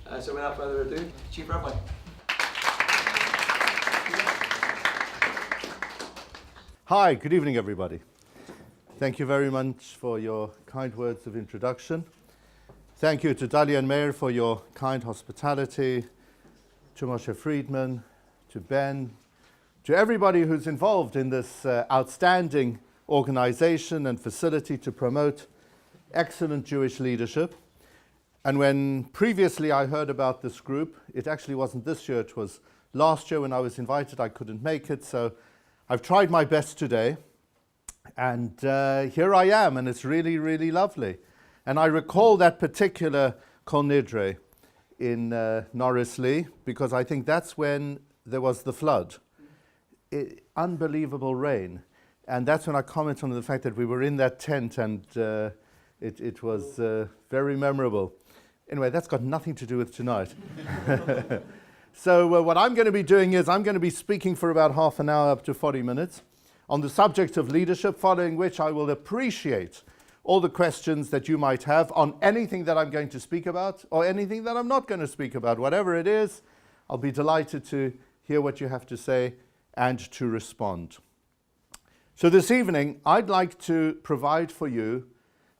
So without further ado, Chief Rabbi. Hi, good evening everybody. Thank you very much for your kind words of introduction. Thank you to Dali and Meir for your kind hospitality, to Moshe Friedman, to Ben, to everybody who's involved in this outstanding organization and facility to promote excellent Jewish leadership. And when previously I heard about this group, it actually wasn't this year, it was last year when I was invited. I couldn't make it, so I've tried my best today. And here I am, and it's really, really lovely. And I recall that particular Kol Nidre in Norris Lee, because I think that's when there was the flood. Unbelievable rain. And that's when I commented on the fact that we were in that tent, and it was very memorable. Anyway, that's got nothing to do with tonight. So what I'm going to be doing is I'm going to be speaking for about half an hour up to 40 minutes on the subject of leadership, following which I will appreciate all the questions that you might have on anything that I'm going to speak about or anything that I'm not going to speak about. Whatever it is, I'll be delighted to hear what you have to say and to respond. So this evening, I'd like to provide for you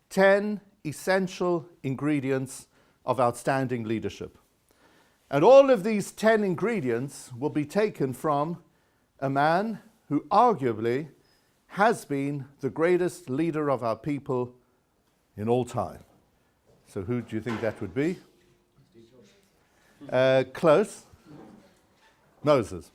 10 essential ingredients of outstanding leadership. And all of these 10 ingredients will be taken from a man who arguably has been the greatest leader of our people in all time. So who do you think that would be? Close. Moses.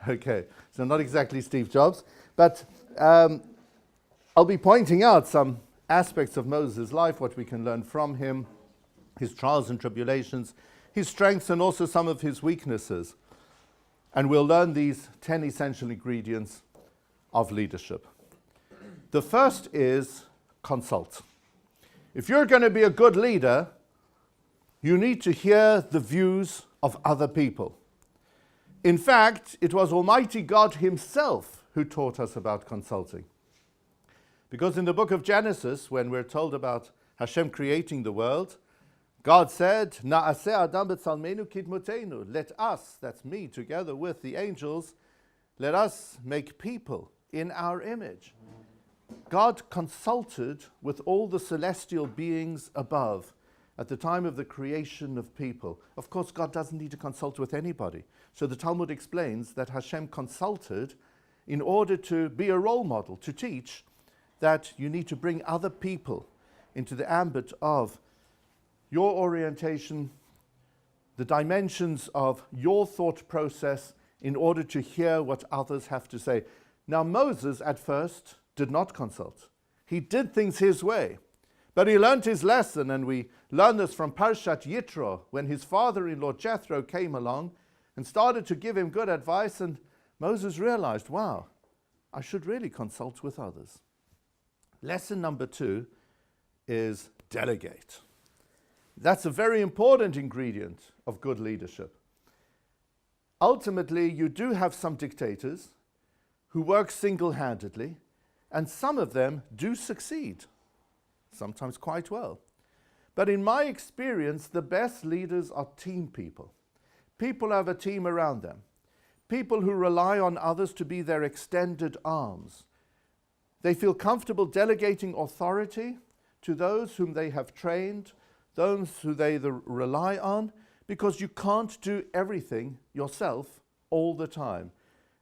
Okay, so not exactly Steve Jobs, but I'll be pointing out some aspects of Moses' life, what we can learn from him, his trials and tribulations, his strengths, and also some of his weaknesses. And we'll learn these 10 essential ingredients of leadership. The first is consult. If you're going to be a good leader, you need to hear the views of other people. In fact, it was Almighty God himself who taught us about consulting. Because in the book of Genesis, when we're told about Hashem creating the world, God said, Na'aseh Adam b'tzalmenu kidmotenu. Let us, that's me, together with the angels, let us make people in our image. God consulted with all the celestial beings above at the time of the creation of people. Of course, God doesn't need to consult with anybody. So the Talmud explains that Hashem consulted in order to be a role model, to teach that you need to bring other people into the ambit of your orientation, the dimensions of your thought process in order to hear what others have to say. Now, Moses at first did not consult. He did things his way, but he learned his lesson, and we learn this from Parshat Yitro, when his father-in-law Jethro came along and started to give him good advice, and Moses realized, wow, I should really consult with others. Lesson number 2 is delegate. That's a very important ingredient of good leadership. Ultimately, you do have some dictators who work single-handedly, and some of them do succeed, sometimes quite well. But in my experience, the best leaders are team people. People have a team around them. People who rely on others to be their extended arms. They feel comfortable delegating authority to those whom they have trained, those who they rely on, because you can't do everything yourself all the time.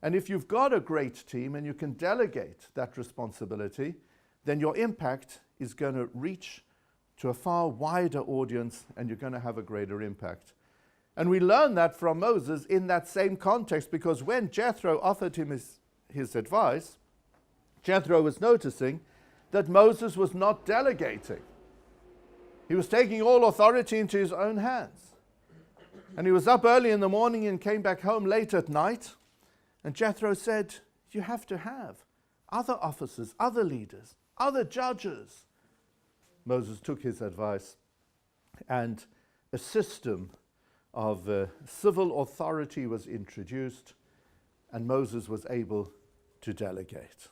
And if you've got a great team and you can delegate that responsibility, then your impact is going to reach to a far wider audience, and you're going to have a greater impact. And we learn that from Moses in that same context, because when Jethro offered him his advice, Jethro was noticing that Moses was not delegating. He was taking all authority into his own hands. And he was up early in the morning and came back home late at night. And Jethro said, you have to have other officers, other leaders, other judges. Moses took his advice, and a system of civil authority was introduced, and Moses was able to delegate.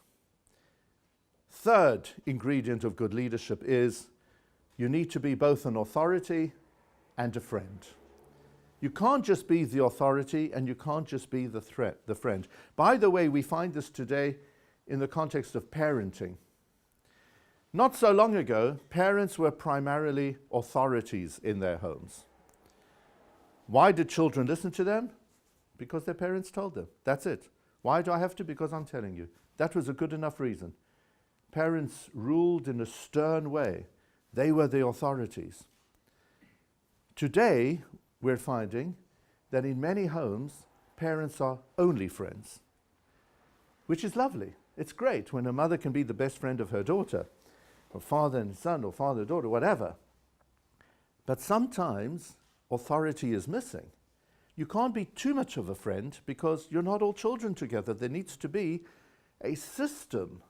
Third ingredient of good leadership is you need to be both an authority and a friend. You can't just be the authority and you can't just be the friend. By the way, we find this today in the context of parenting. Not so long ago, parents were primarily authorities in their homes. Why did children listen to them? Because their parents told them. That's it. Why do I have to? Because I'm telling you. That was a good enough reason. Parents ruled in a stern way. They were the authorities. Today, we're finding that in many homes, parents are only friends, which is lovely. It's great when a mother can be the best friend of her daughter, or father and son, or father and daughter, whatever. But sometimes authority is missing. You can't be too much of a friend because you're not all children together. There needs to be a system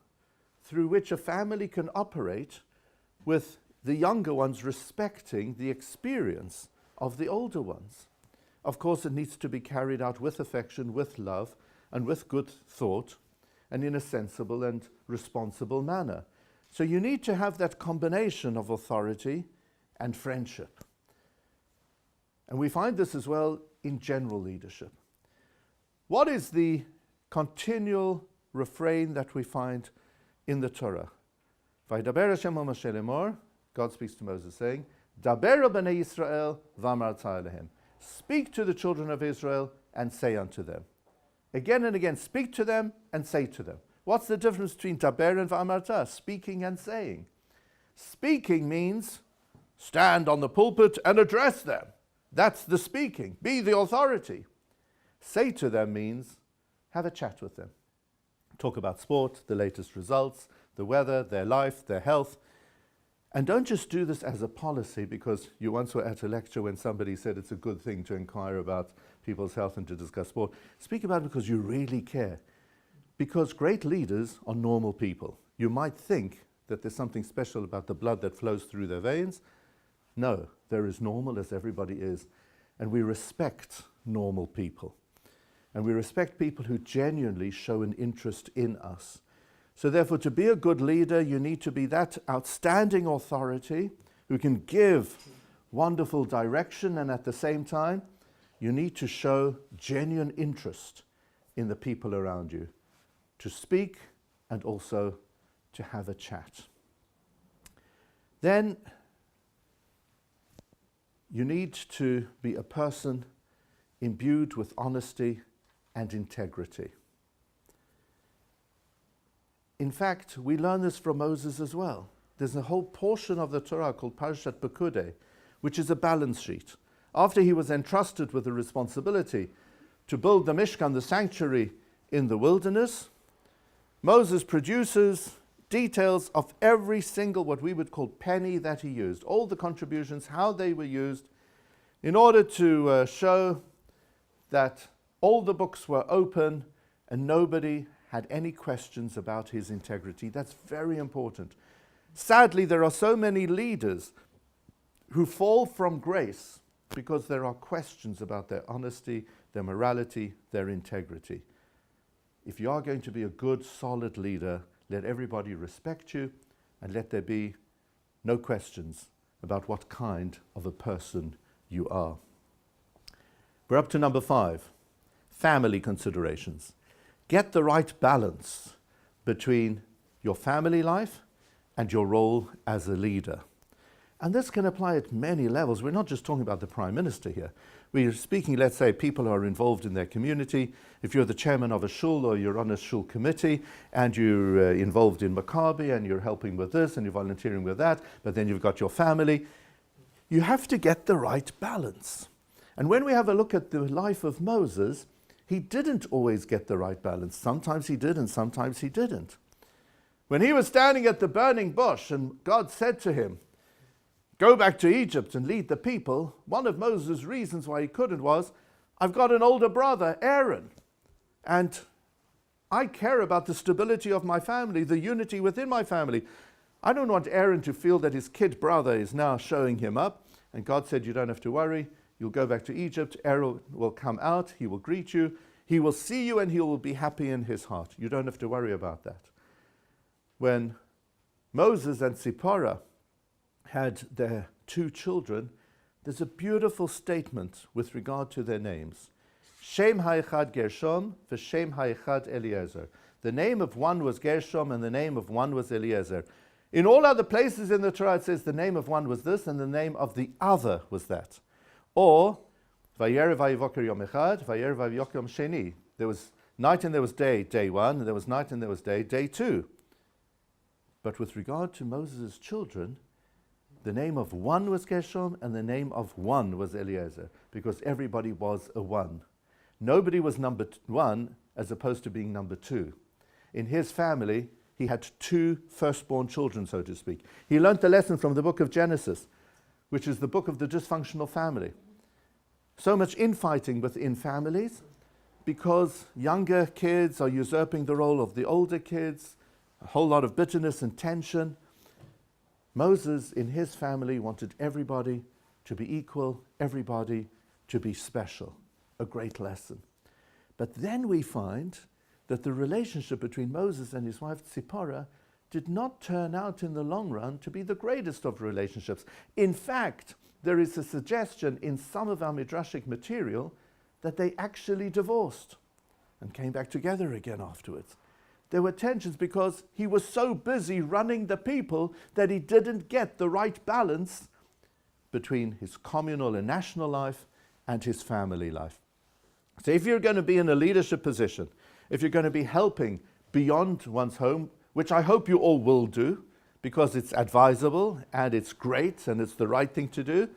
through which a family can operate with the younger ones respecting the experience of the older ones. Of course, it needs to be carried out with affection, with love, and with good thought, and in a sensible and responsible manner. So you need to have that combination of authority and friendship. And we find this as well in general leadership. What is the continual refrain that we find in the Torah? Vaydaber Hashem Moshe lemor, God speaks to Moses saying, Daber b'nei Yisrael v'amarta alehem. Speak to the children of Israel and say unto them. Again and again, speak to them and say to them. What's the difference between daber and v'amarta? Speaking and saying. Speaking means stand on the pulpit and address them. That's the speaking. Be the authority. Say to them means have a chat with them. Talk about sport, the latest results, the weather, their life, their health. And don't just do this as a policy because you once were at a lecture when somebody said it's a good thing to inquire about people's health and to discuss sport. Speak about it because you really care. Because great leaders are normal people. You might think that there's something special about the blood that flows through their veins. No, they're as normal as everybody is. And we respect normal people. And we respect people who genuinely show an interest in us. So therefore, to be a good leader, you need to be that outstanding authority who can give wonderful direction, and at the same time, you need to show genuine interest in the people around you, to speak and also to have a chat. Then you need to be a person imbued with honesty and integrity. In fact, we learn this from Moses as well. There's a whole portion of the Torah called Parashat Pekudei, which is a balance sheet. After he was entrusted with the responsibility to build the Mishkan, the sanctuary in the wilderness, Moses produces details of every single, what we would call penny that he used, all the contributions, how they were used, in order to show that all the books were open and nobody had any questions about his integrity. That's very important. Sadly, there are so many leaders who fall from grace because there are questions about their honesty, their morality, their integrity. If you are going to be a good, solid leader, let everybody respect you and let there be no questions about what kind of a person you are. We're up to number 5, family considerations. Get the right balance between your family life and your role as a leader. And this can apply at many levels. We're not just talking about the Prime Minister here. We're speaking, let's say, people who are involved in their community. If you're the chairman of a shul or you're on a shul committee and you're involved in Maccabi and you're helping with this and you're volunteering with that, but then you've got your family, you have to get the right balance. And when we have a look at the life of Moses, he didn't always get the right balance. Sometimes he did and sometimes he didn't. When he was standing at the burning bush and God said to him, go back to Egypt and lead the people, one of Moses' reasons why he couldn't was, I've got an older brother, Aaron, and I care about the stability of my family, the unity within my family. I don't want Aaron to feel that his kid brother is now showing him up. And God said, you don't have to worry. You'll go back to Egypt. Aaron will come out. He will greet you. He will see you and he will be happy in his heart. You don't have to worry about that. When Moses and Zipporah had their 2 children, there's a beautiful statement with regard to their names. Shem ha'echad Gershom, v'shem ha'echad Eliezer. The name of one was Gershom, and the name of one was Eliezer. In all other places in the Torah, it says the name of one was this, and the name of the other was that. Or, Vayerev vayivoker yom echad, vayerev vayivoker yom sheni. There was night and there was day, day one, and there was night and there was day, day two. But with regard to Moses' children, the name of one was Gershom, and the name of one was Eliezer, because everybody was a one. Nobody was number one as opposed to being number two. In his family, he had two firstborn children, so to speak. He learnt the lesson from the book of Genesis, which is the book of the dysfunctional family. So much infighting within families because younger kids are usurping the role of the older kids, a whole lot of bitterness and tension. Moses, in his family, wanted everybody to be equal, everybody to be special. A great lesson. But then we find that the relationship between Moses and his wife Tzipporah did not turn out in the long run to be the greatest of relationships. In fact, there is a suggestion in some of our midrashic material that they actually divorced and came back together again afterwards. There were tensions because he was so busy running the people that he didn't get the right balance between his communal and national life and his family life. So if you're going to be in a leadership position, if you're going to be helping beyond one's home, which I hope you all will do, because it's advisable and it's great and it's the right thing to do,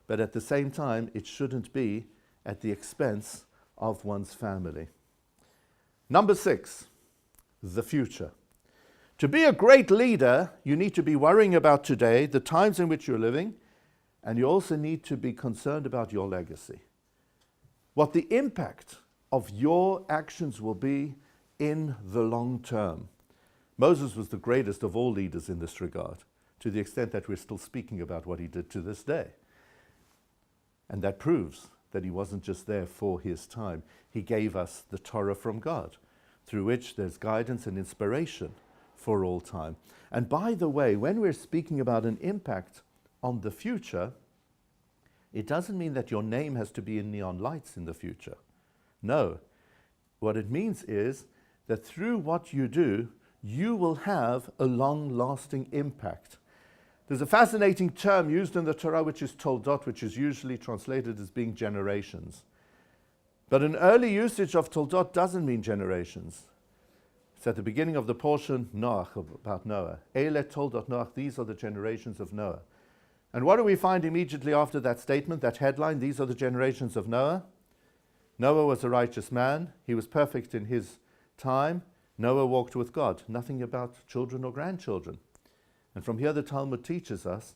but at the same time, it shouldn't be at the expense of one's family. Number 6, the future. To be a great leader, you need to be worrying about today, the times in which you're living, and you also need to be concerned about your legacy. What the impact of your actions will be in the long term. Moses was the greatest of all leaders in this regard, to the extent that we're still speaking about what he did to this day. And that proves that he wasn't just there for his time. He gave us the Torah from God, through which there's guidance and inspiration for all time. And by the way, when we're speaking about an impact on the future, it doesn't mean that your name has to be in neon lights in the future. No. What it means is that through what you do, you will have a long-lasting impact. There's a fascinating term used in the Torah which is toldot, which is usually translated as being generations. But an early usage of toldot doesn't mean generations. It's at the beginning of the portion, Noach, about Noah. Eile toldot Noach, these are the generations of Noah. And what do we find immediately after that statement, that headline, these are the generations of Noah? Noah was a righteous man. He was perfect in his time. Noah walked with God. Nothing about children or grandchildren. And from here the Talmud teaches us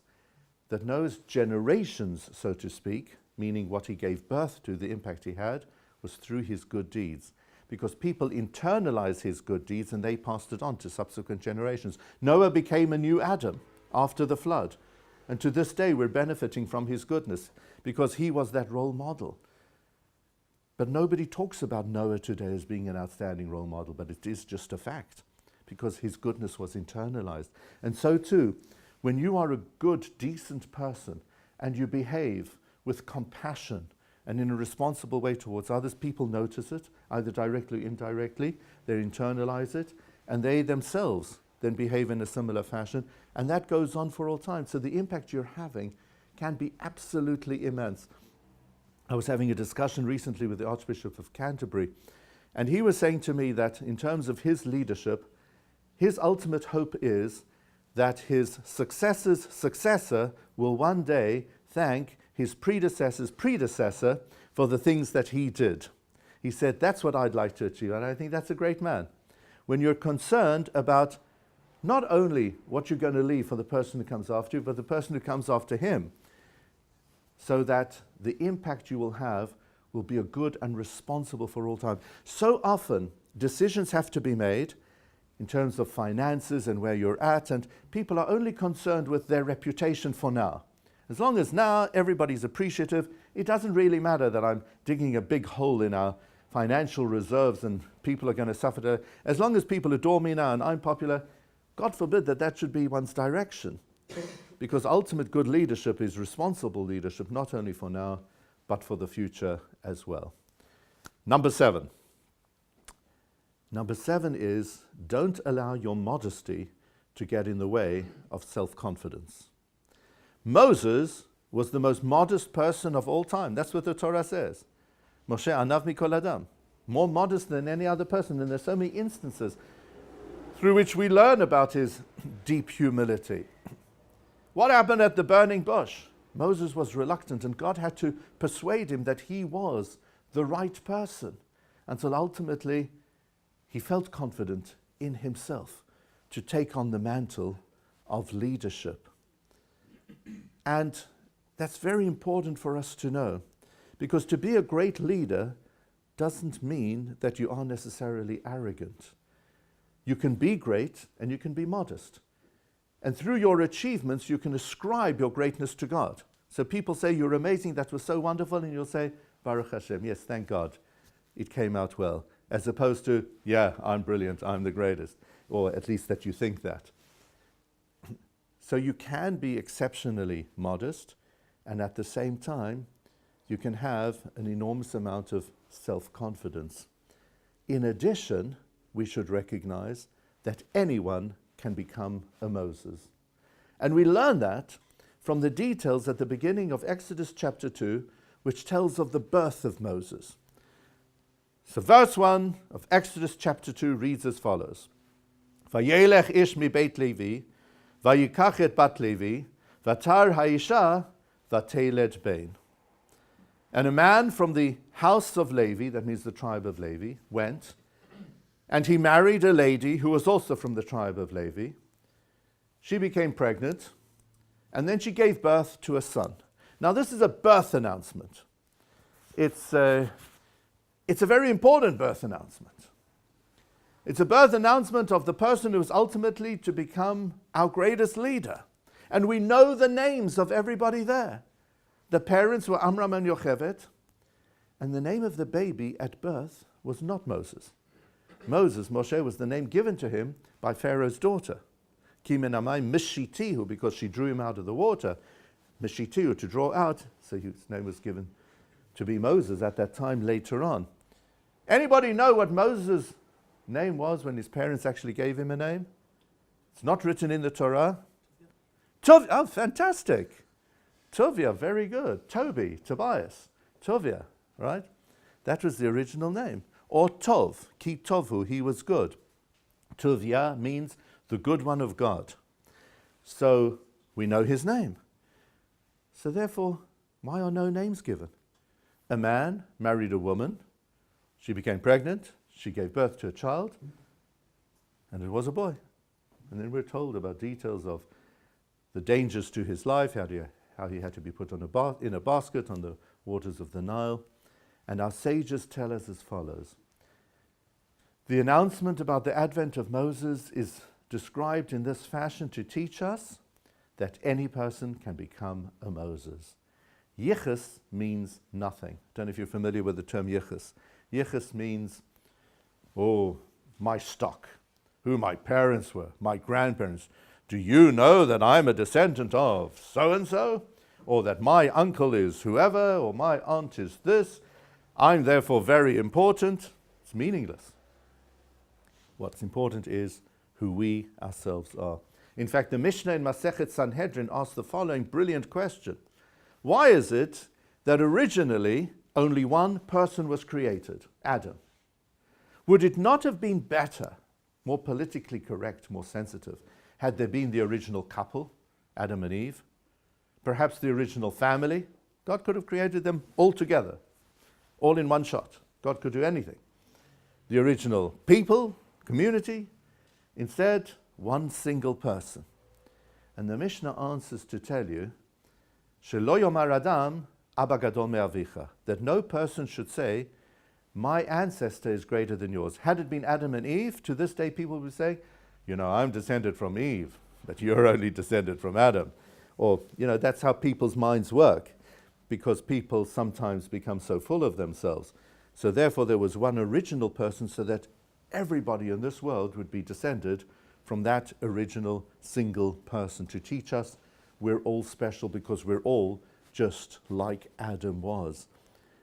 that Noah's generations, so to speak, meaning what he gave birth to, the impact he had, was through his good deeds. Because people internalized his good deeds and they passed it on to subsequent generations. Noah became a new Adam after the flood. And to this day we're benefiting from his goodness because he was that role model. But nobody talks about Noah today as being an outstanding role model, but it is just a fact because his goodness was internalized. And so too, when you are a good, decent person and you behave with compassion and in a responsible way towards others, people notice it, either directly or indirectly, they internalize it, and they themselves then behave in a similar fashion, and that goes on for all time. So the impact you're having can be absolutely immense. I was having a discussion recently with the Archbishop of Canterbury, and he was saying to me that in terms of his leadership, his ultimate hope is that his successor's successor will one day thank his predecessor's predecessor for the things that he did. He said, that's what I'd like to achieve, and I think that's a great man. When you're concerned about not only what you're going to leave for the person who comes after you, but the person who comes after him, so that the impact you will have will be a good and responsible for all time. So often, decisions have to be made in terms of finances and where you're at, and people are only concerned with their reputation for now. As long as now everybody's appreciative, it doesn't really matter that I'm digging a big hole in our financial reserves and people are going to suffer. As long as people adore me now and I'm popular, God forbid that should be one's direction. because ultimate good leadership is responsible leadership, not only for now, but for the future as well. Number 7. Number 7 is, don't allow your modesty to get in the way of self-confidence. Moses was the most modest person of all time. That's what the Torah says. Moshe anav mikol adam. More modest than any other person. And there's so many instances through which we learn about his deep humility. What happened at the burning bush? Moses was reluctant, and God had to persuade him that he was the right person, until ultimately he felt confident in himself to take on the mantle of leadership. And that's very important for us to know, because to be a great leader doesn't mean that you are necessarily arrogant. You can be great and you can be modest. And through your achievements, you can ascribe your greatness to God. So people say, you're amazing, that was so wonderful, and you'll say, Baruch Hashem, yes, thank God, it came out well. As opposed to, yeah, I'm brilliant, I'm the greatest. Or at least that you think that. So you can be exceptionally modest, and at the same time, you can have an enormous amount of self-confidence. In addition, we should recognize that anyone can become a Moses. And we learn that from the details at the beginning of Exodus chapter 2, which tells of the birth of Moses. So verse 1 of Exodus chapter 2 reads as follows. Vayelech ish mi beit Levi, vayikach et bat Levi, vatar haisha, vateled bein. And a man from the house of Levi, that means the tribe of Levi, went, and he married a lady who was also from the tribe of Levi. She became pregnant, and then she gave birth to a son. Now this is a birth announcement. It's a very important birth announcement. It's a birth announcement of the person who is ultimately to become our greatest leader. And we know the names of everybody there. The parents were Amram and Yocheved, and the name of the baby at birth was not Moses. Moshe, was the name given to him by Pharaoh's daughter. Ki min hamayim mishitihu, because she drew him out of the water. Mishitihu, to draw out, so his name was given to be Moses at that time later on. Anybody know what Moses' name was when his parents actually gave him a name? It's not written in the Torah. Oh, fantastic. Tovia, very good. Tobias. Tovia, right? That was the original name. Or Tov, ki tovu, he was good. Tovia means the good one of God. So we know his name. So therefore, why are no names given? A man married a woman, she became pregnant, she gave birth to a child, and it was a boy. And then we're told about details of the dangers to his life, how he had to be put on in a basket on the waters of the Nile. And our sages tell us as follows. The announcement about the advent of Moses is described in this fashion to teach us that any person can become a Moses. Yichus means nothing. I don't know if you're familiar with the term yichus. Yichus means, my stock, who my parents were, my grandparents. Do you know that I'm a descendant of so-and-so? Or that my uncle is whoever, or my aunt is this. I'm therefore very important. It's meaningless. What's important is who we ourselves are. In fact, the Mishnah in Masechet Sanhedrin asks the following brilliant question. Why is it that originally only one person was created, Adam? Would it not have been better, more politically correct, more sensitive, had there been the original couple, Adam and Eve? Perhaps the original family? God could have created them all together, all in one shot. God could do anything. The original people, community, instead, one single person. And the Mishnah answers to tell you, Shelo yomar Adam Abba gadol me'avicha, that no person should say, my ancestor is greater than yours. Had it been Adam and Eve, to this day people would say, I'm descended from Eve, but you're only descended from Adam. Or, that's how people's minds work, because people sometimes become so full of themselves. So therefore there was one original person so that everybody in this world would be descended from that original single person to teach us we're all special because we're all just like Adam was.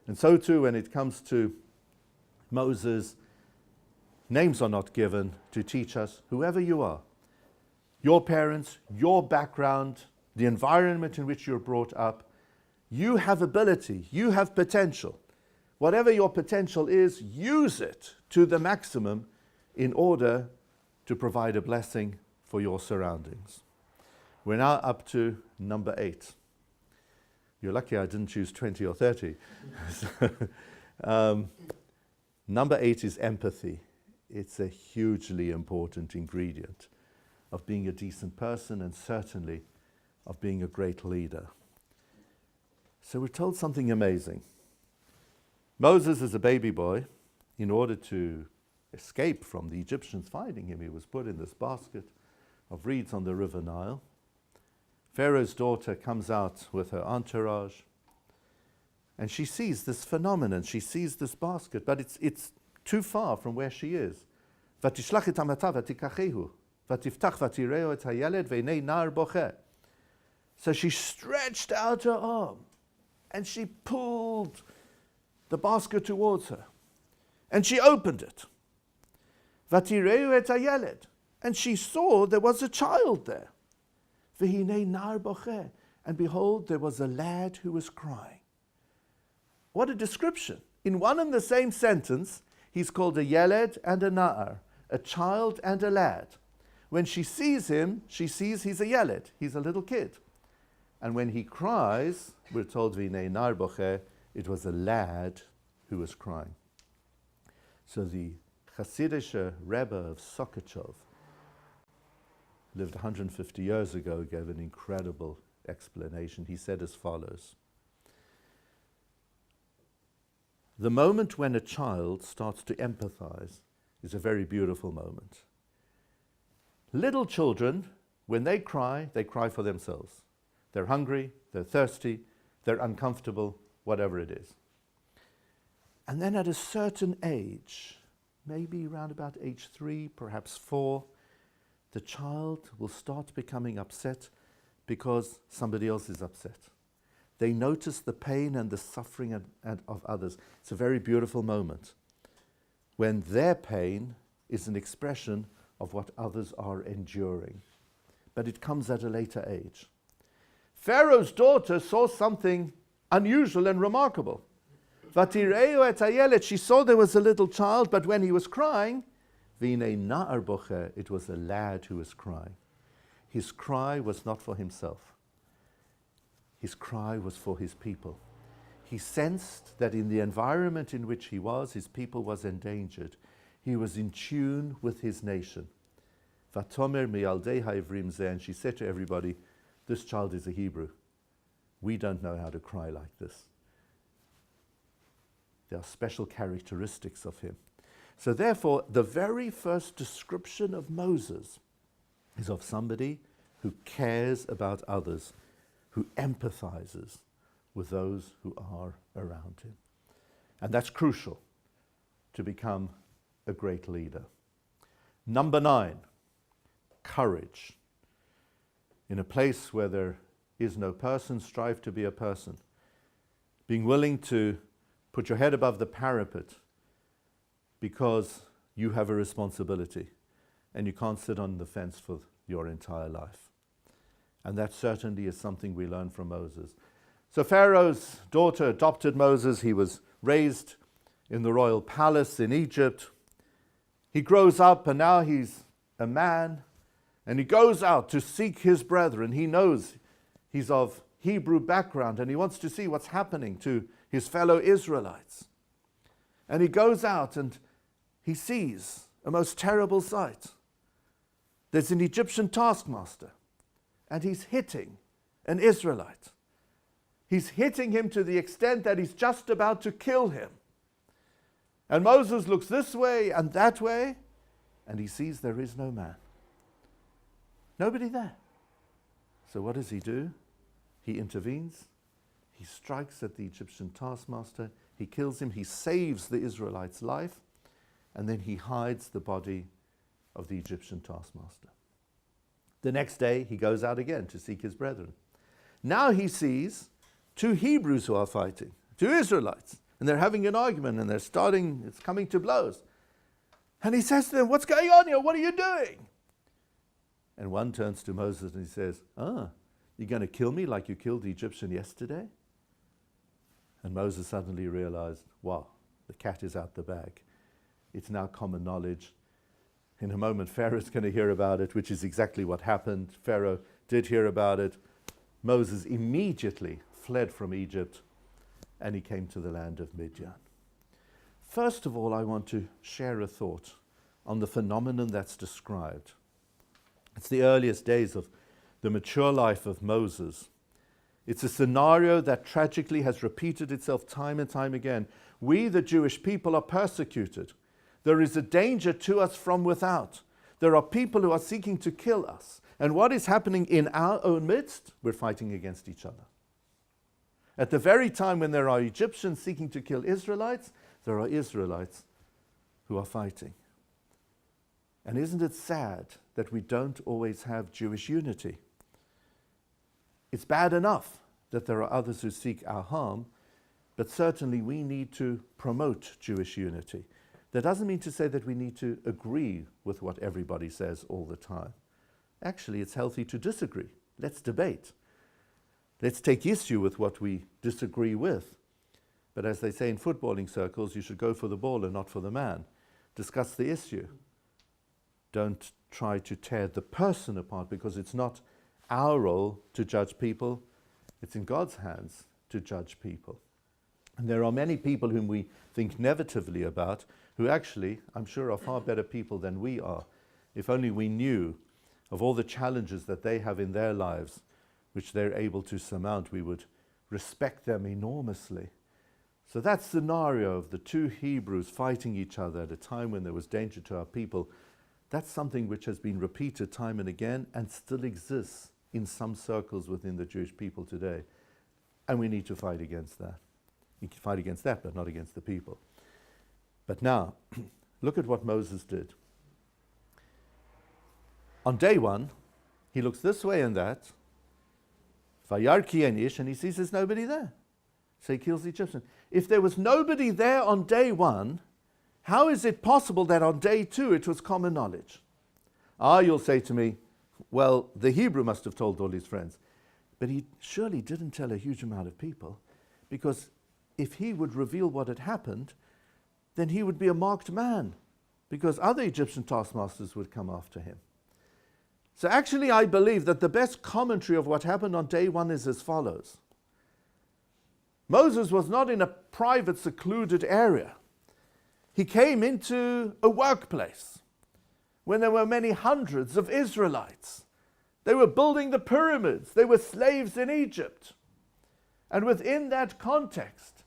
And so too, when it comes to Moses, names are not given to teach us, whoever you are, your parents, your background, the environment in which you're brought up, you have ability, you have potential. Whatever your potential is, use it to the maximum in order to provide a blessing for your surroundings. We're now up to number 8. You're lucky I didn't choose 20 or 30. Number 8 is empathy. It's a hugely important ingredient of being a decent person and certainly of being a great leader. So we're told something amazing. Moses, as a baby boy, in order to escape from the Egyptians finding him, he was put in this basket of reeds on the river Nile. Pharaoh's daughter comes out with her entourage, and she sees this phenomenon. She sees this basket, but it's too far from where she is. ותשלח את אמתה ותיקחהו, ותפתח ותראהו את הילד והנה נער בוכה. So she stretched out her arm, and she pulled the basket towards her, and she opened it. ותראהו את הילד, and she saw there was a child there. והנה נער בוכה, and behold, there was a lad who was crying. What a description. In one and the same sentence, he's called a yeled and a na'ar, a child and a lad. When she sees him, she sees he's a yeled, he's a little kid. And when he cries, we're told v'nei nar bocheh, it was a lad who was crying. So the Hasidic Rebbe of Sokachov lived 150 years ago, gave an incredible explanation. He said as follows: the moment when a child starts to empathize is a very beautiful moment. Little children, when they cry for themselves. They're hungry, they're thirsty, they're uncomfortable, whatever it is. And then at a certain age, maybe around about age 3, perhaps 4, the child will start becoming upset because somebody else is upset. They notice the pain and the suffering of others. It's a very beautiful moment when their pain is an expression of what others are enduring. But it comes at a later age. Pharaoh's daughter saw something unusual and remarkable. Vatireu et hayelet, she saw there was a little child, but when he was crying, v'nei na'ar bocheh, it was a lad who was crying. His cry was not for himself. His cry was for his people. He sensed that in the environment in which he was, his people was endangered. He was in tune with his nation. Vatomer mi'aldei ha'ivrim zeh, and she said to everybody, this child is a Hebrew. We don't know how to cry like this. There are special characteristics of him. So therefore, the very first description of Moses is of somebody who cares about others, who empathizes with those who are around him. And that's crucial to become a great leader. Number 9, courage. In a place where there is no person, strive to be a person. Being willing to put your head above the parapet because you have a responsibility and you can't sit on the fence for your entire life. And that certainly is something we learn from Moses. So Pharaoh's daughter adopted Moses. He was raised in the royal palace in Egypt. He grows up and now he's a man. And he goes out to seek his brethren. He knows he's of Hebrew background and he wants to see what's happening to his fellow Israelites. And he goes out and he sees a most terrible sight. There's an Egyptian taskmaster and he's hitting an Israelite. He's hitting him to the extent that he's just about to kill him. And Moses looks this way and that way and he sees there is no man. Nobody there. So what does he do? He intervenes. He strikes at the Egyptian taskmaster. He kills him. He saves the Israelite's life. And then he hides the body of the Egyptian taskmaster. The next day, he goes out again to seek his brethren. Now he sees two Hebrews who are fighting, two Israelites, and they're having an argument and it's coming to blows. And he says to them, "What's going on here? What are you doing?" And one turns to Moses and he says, "You're going to kill me like you killed the Egyptian yesterday?" And Moses suddenly realized, wow, the cat is out the bag. It's now common knowledge. In a moment, Pharaoh's going to hear about it, which is exactly what happened. Pharaoh did hear about it. Moses immediately fled from Egypt, and he came to the land of Midian. First of all, I want to share a thought on the phenomenon that's described. It's the earliest days of the mature life of Moses. It's a scenario that tragically has repeated itself time and time again. We, the Jewish people, are persecuted. There is a danger to us from without. There are people who are seeking to kill us. And what is happening in our own midst? We're fighting against each other. At the very time when there are Egyptians seeking to kill Israelites, there are Israelites who are fighting. And isn't it sad that we don't always have Jewish unity? It's bad enough that there are others who seek our harm, but certainly we need to promote Jewish unity. That doesn't mean to say that we need to agree with what everybody says all the time. Actually, it's healthy to disagree. Let's debate. Let's take issue with what we disagree with. But as they say in footballing circles, you should go for the ball and not for the man. Discuss the issue. Don't try to tear the person apart, because it's not our role to judge people. It's in God's hands to judge people. And there are many people whom we think negatively about who actually, I'm sure, are far better people than we are. If only we knew of all the challenges that they have in their lives, which they're able to surmount, we would respect them enormously. So that scenario of the two Hebrews fighting each other at a time when there was danger to our people, that's something which has been repeated time and again and still exists in some circles within the Jewish people today. And we need to fight against that. You can fight against that, but not against the people. But now, look at what Moses did. On day one, he looks this way and that, and he sees there's nobody there. So he kills the Egyptian. If there was nobody there on day one, how is it possible that on day two it was common knowledge? You'll say to me, well, the Hebrew must have told all his friends. But he surely didn't tell a huge amount of people, because if he would reveal what had happened, then he would be a marked man, because other Egyptian taskmasters would come after him. So actually, I believe that the best commentary of what happened on day one is as follows. Moses was not in a private, secluded area. He came into a workplace when there were many hundreds of Israelites. They were building the pyramids. They were slaves in Egypt. And within that context,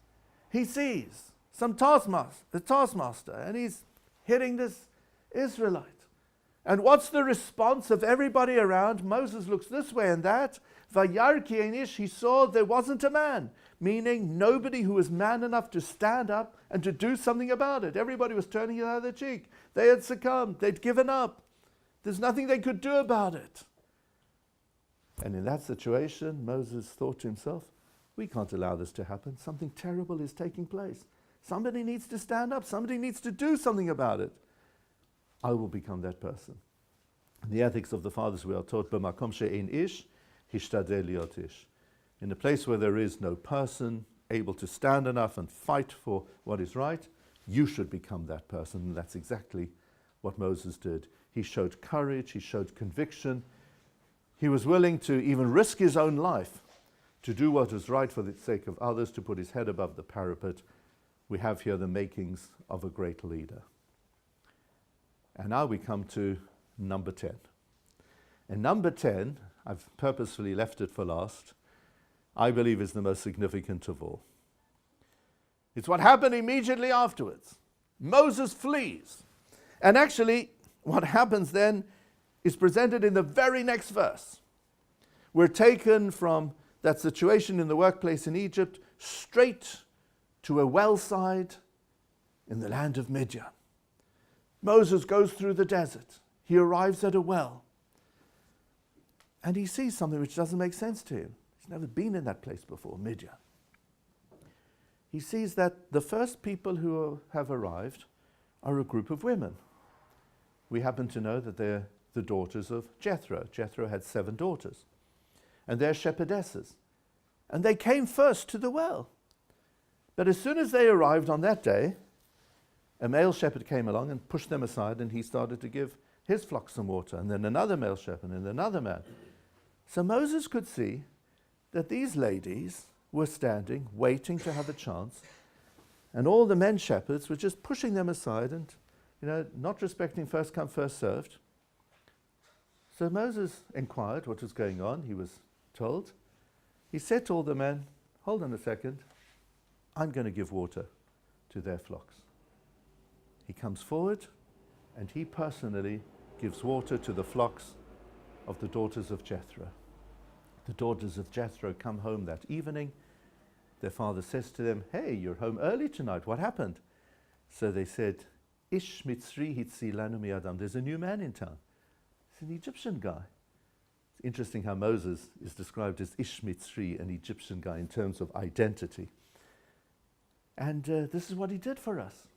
he sees the taskmaster, and he's hitting this Israelite. And what's the response of everybody around? Moses looks this way and that. Vayarki Einish, he saw there wasn't a man, meaning nobody who was man enough to stand up and to do something about it. Everybody was turning the other cheek. They had succumbed. They'd given up. There's nothing they could do about it. And in that situation, Moses thought to himself, we can't allow this to happen. Something terrible is taking place. Somebody needs to stand up. Somebody needs to do something about it. I will become that person. In the ethics of the fathers, we are taught, "B'makom she'ein ish, hishtadel liot ish." In a place where there is no person able to stand enough and fight for what is right, you should become that person. And that's exactly what Moses did. He showed courage. He showed conviction. He was willing to even risk his own life to do what was right for the sake of others, to put his head above the parapet. We have here the makings of a great leader. And now we come to number 10. And number 10, I've purposefully left it for last, I believe is the most significant of all. It's what happened immediately afterwards. Moses flees. And actually, what happens then is presented in the very next verse. We're taken from that situation in the workplace in Egypt straight to a well side in the land of Midian. Moses goes through the desert. He arrives at a well. And he sees something which doesn't make sense to him. He's never been in that place before, Midian. He sees that the first people who have arrived are a group of women. We happen to know that they're the daughters of Jethro. Jethro had 7 daughters, and they're shepherdesses. And they came first to the well. But as soon as they arrived on that day, a male shepherd came along and pushed them aside, and he started to give his flock some water, and then another male shepherd and another man. So Moses could see that these ladies were standing, waiting to have a chance, and all the men shepherds were just pushing them aside and, not respecting first come, first served. So Moses inquired what was going on. He was told. He said to all the men, hold on a second, I'm going to give water to their flocks. He comes forward and he personally gives water to the flocks of the daughters of Jethro. The daughters of Jethro come home that evening. Their father says to them, hey, you're home early tonight. What happened? So they said, Ish mitzri hitzi lanu mi'adam. There's a new man in town. It's an Egyptian guy. It's interesting how Moses is described as Ish mitzri, an Egyptian guy, in terms of identity. And this is what he did for us.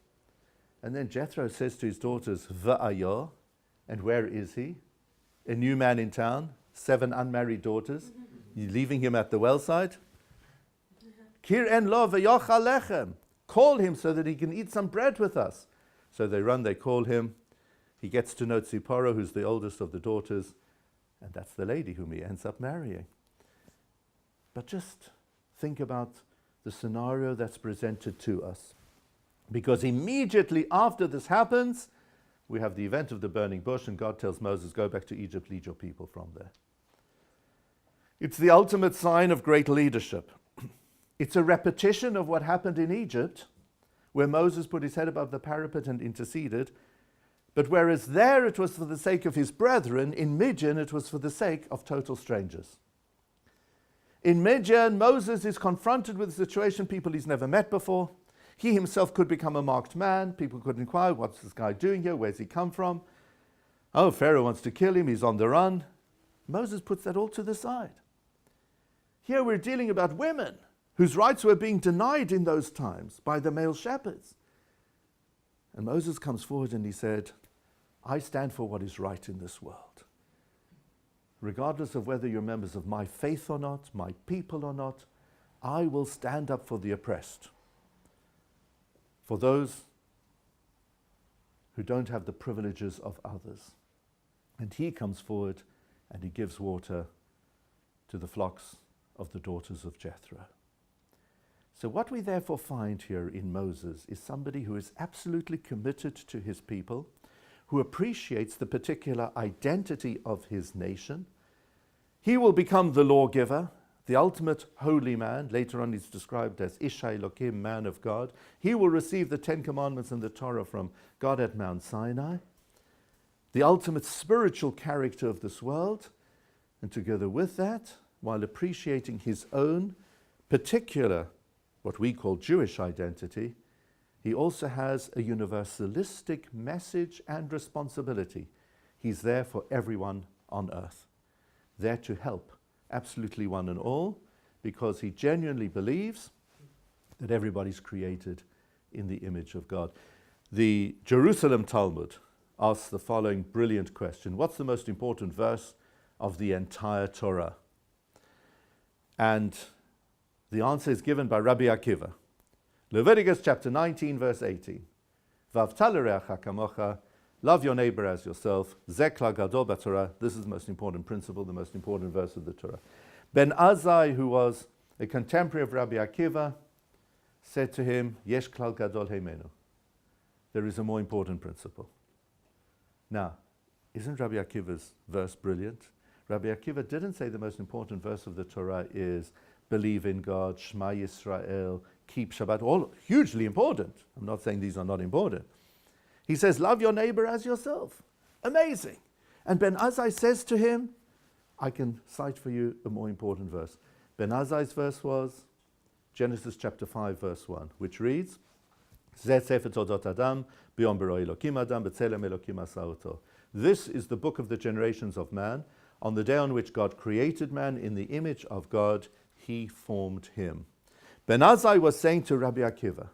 And then Jethro says to his daughters, Va'ayo, and where is he? A new man in town, 7 unmarried daughters. You're leaving him at the well side? Kir en lo v'yochal lechem. Call him so that he can eat some bread with us. So they run, they call him. He gets to know Tzipporah, who's the oldest of the daughters, and that's the lady whom he ends up marrying. But just think about the scenario that's presented to us. Because immediately after this happens, we have the event of the burning bush, and God tells Moses, go back to Egypt, lead your people from there. It's the ultimate sign of great leadership. It's a repetition of what happened in Egypt, where Moses put his head above the parapet and interceded. But whereas there it was for the sake of his brethren, in Midian it was for the sake of total strangers. In Midian, Moses is confronted with a situation people he's never met before. He himself could become a marked man. People could inquire, what's this guy doing here? Where's he come from? Oh, Pharaoh wants to kill him. He's on the run. Moses puts that all to the side. Here we're dealing about women whose rights were being denied in those times by the male shepherds. And Moses comes forward and he said, I stand for what is right in this world. Regardless of whether you're members of my faith or not, my people or not, I will stand up for the oppressed, for those who don't have the privileges of others. And he comes forward and he gives water to the flocks of the daughters of Jethro. So what we therefore find here in Moses is somebody who is absolutely committed to his people, who appreciates the particular identity of his nation. He will become the lawgiver, the ultimate holy man. Later on he's described as Ishai Elokim, man of God. He will receive the 10 Commandments and the Torah from God at Mount Sinai, the ultimate spiritual character of this world. And together with that, while appreciating his own particular, what we call Jewish identity, he also has a universalistic message and responsibility. He's there for everyone on earth, there to help absolutely one and all, because he genuinely believes that everybody's created in the image of God. The Jerusalem Talmud asks the following brilliant question: what's the most important verse of the entire Torah? And the answer is given by Rabbi Akiva. Leviticus chapter 19, verse 18. V'avta l'reacha kamocha, love your neighbor as yourself. Zeh klal gadol b'Torah. This is the most important principle, the most important verse of the Torah. Ben Azai, who was a contemporary of Rabbi Akiva, said to him, Yesh klal gadol heimenu. There is a more important principle. Now, isn't Rabbi Akiva's verse brilliant? Rabbi Akiva didn't say the most important verse of the Torah is believe in God, Shema Yisrael, keep Shabbat, all hugely important. I'm not saying these are not important. He says, love your neighbor as yourself. Amazing. And Ben Azai says to him, I can cite for you a more important verse. Ben Azai's verse was Genesis chapter 5, verse 1, which reads, Zeh sefer todot Adam, b'yom b'ro Elokim Adam, b'tzelem Elokim asa oto. This is the book of the generations of man. On the day on which God created man in the image of God, he formed him. Ben Azai was saying to Rabbi Akiva,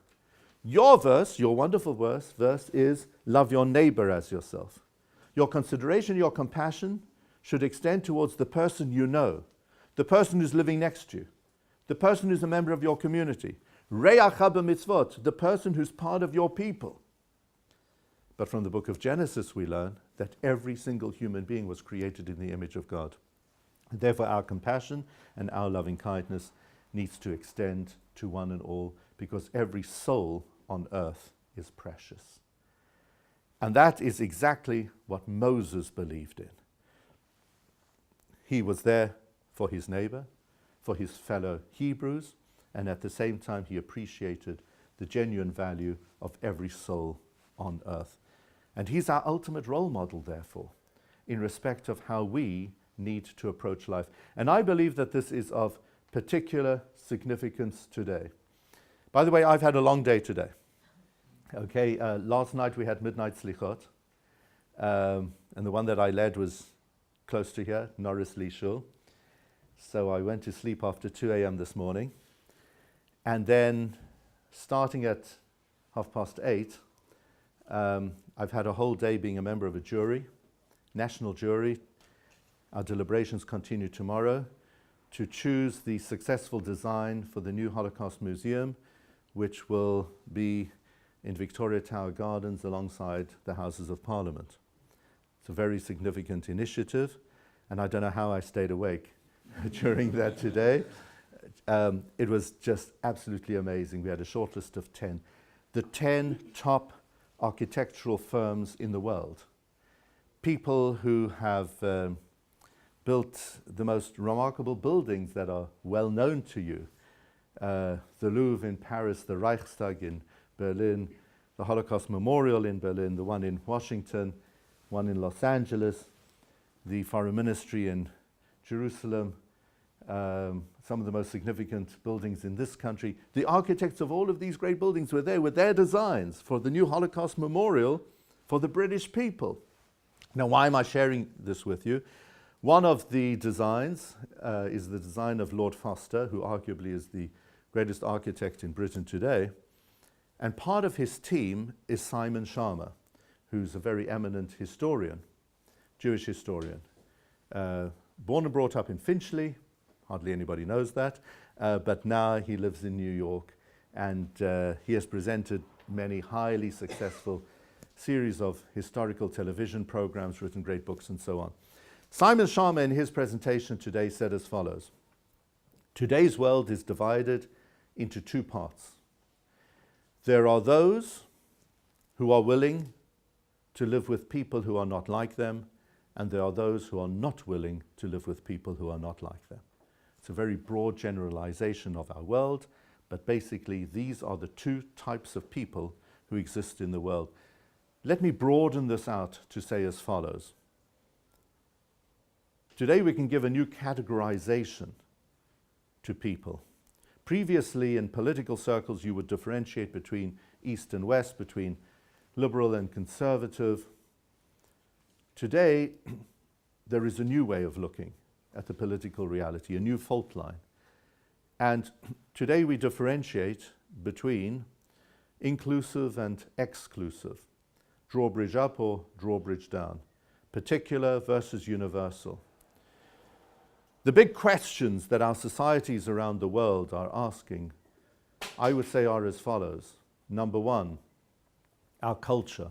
your verse, your wonderful verse is love your neighbor as yourself. Your consideration, your compassion should extend towards the person you know, the person who's living next to you, the person who's a member of your community. Re'acha b'mitzvot, the person who's part of your people. But from the book of Genesis we learn that every single human being was created in the image of God. And therefore our compassion and our loving kindness needs to extend to one and all, because every soul on earth is precious. And that is exactly what Moses believed in. He was there for his neighbor, for his fellow Hebrews, and at the same time he appreciated the genuine value of every soul on earth. And he's our ultimate role model, therefore, in respect of how we need to approach life. And I believe that this is of particular significance today. By the way, I've had a long day today. Okay, last night we had midnight slichot, and the one that I led was close to here, Norris Lee Shul. So I went to sleep after 2 a.m. this morning, and then starting at 8:30, I've had a whole day being a member of a jury, national jury. Our deliberations continue tomorrow to choose the successful design for the new Holocaust Museum, which will be in Victoria Tower Gardens alongside the Houses of Parliament. It's a very significant initiative, and I don't know how I stayed awake during that today. It was just absolutely amazing. We had a shortlist of 10. The 10 top architectural firms in the world. People who have built the most remarkable buildings that are well known to you. The Louvre in Paris, the Reichstag in Berlin, the Holocaust Memorial in Berlin, the one in Washington, one in Los Angeles, the Foreign Ministry in Jerusalem, some of the most significant buildings in this country. The architects of all of these great buildings were there with their designs for the new Holocaust Memorial for the British people. Now, why am I sharing this with you? One of the designs is the design of Lord Foster, who arguably is the greatest architect in Britain today. And part of his team is Simon Sharma, who's a very eminent historian, Jewish historian. Born and brought up in Finchley, hardly anybody knows that, but now he lives in New York, and he has presented many highly successful series of historical television programs, written great books, and so on. Simon Sharma, in his presentation today, said as follows: today's world is divided into two parts. There are those who are willing to live with people who are not like them, and there are those who are not willing to live with people who are not like them. It's a very broad generalization of our world, but basically these are the two types of people who exist in the world. Let me broaden this out to say as follows. Today we can give a new categorization to people. Previously in political circles you would differentiate between East and West, between liberal and conservative. Today there is a new way of looking at the political reality, a new fault line. And today we differentiate between inclusive and exclusive, drawbridge up or drawbridge down, particular versus universal. The big questions that our societies around the world are asking, I would say, are as follows. Number one, our culture.